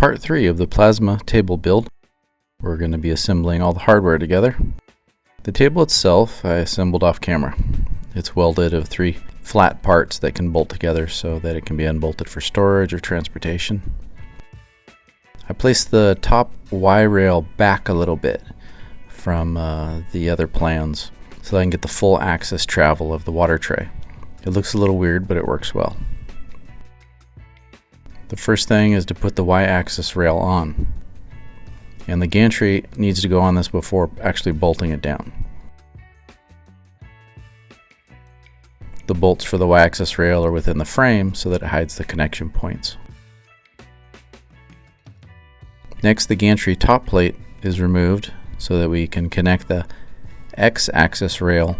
part 3 of the plasma table build. We're going to be assembling all the hardware together. The table itself I assembled off camera. It's welded of 3 flat parts that can bolt together so that it can be unbolted for storage or transportation. I placed the top Y rail back a little bit from the other plans so that I can get the full axis travel of the water tray. It looks a little weird, but it works well. The first thing is to put the Y-axis rail on, and the gantry needs to go on this before actually bolting it down. The bolts for the Y-axis rail are within the frame so that it hides the connection points. Next, the gantry top plate is removed so that we can connect the X-axis rail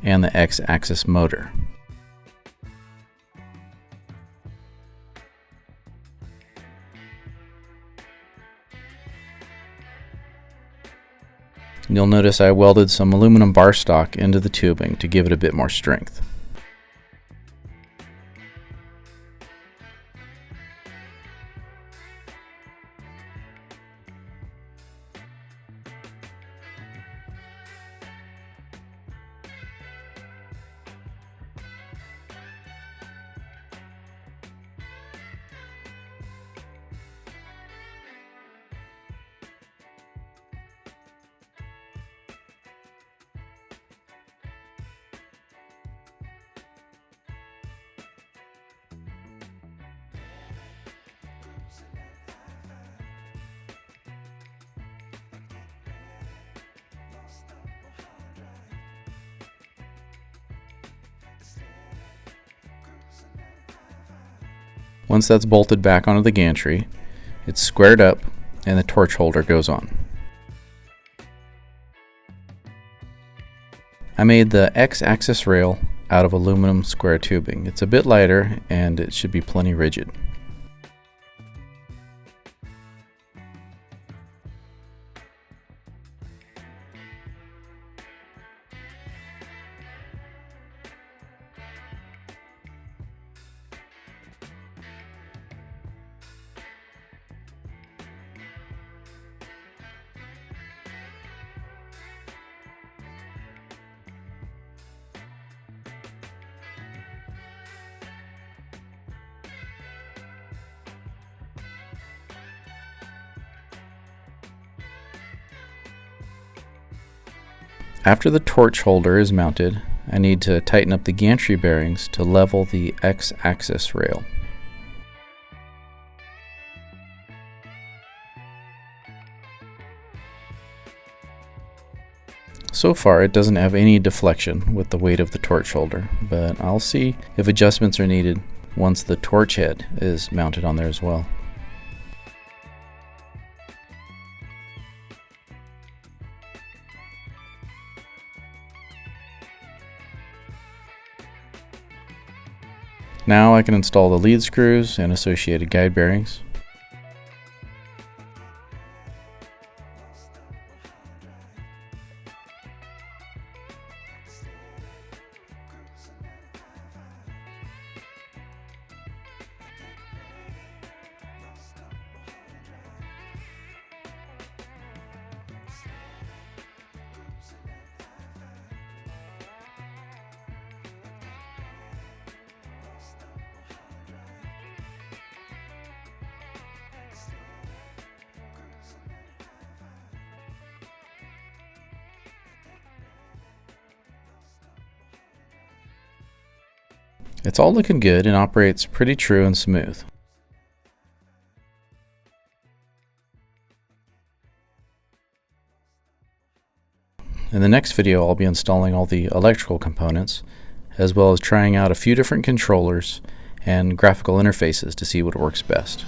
and the X-axis motor. You'll notice I welded some aluminum bar stock into the tubing to give it a bit more strength. Once that's bolted back onto the gantry, it's squared up and the torch holder goes on. I made the X-axis rail out of aluminum square tubing. It's a bit lighter and it should be plenty rigid. After the torch holder is mounted, I need to tighten up the gantry bearings to level the X-axis rail. So far it doesn't have any deflection with the weight of the torch holder, but I'll see if adjustments are needed once the torch head is mounted on there as well. Now I can install the lead screws and associated guide bearings. It's all looking good and operates pretty true and smooth. In the next video, I'll be installing all the electrical components, as well as trying out a few different controllers and graphical interfaces to see what works best.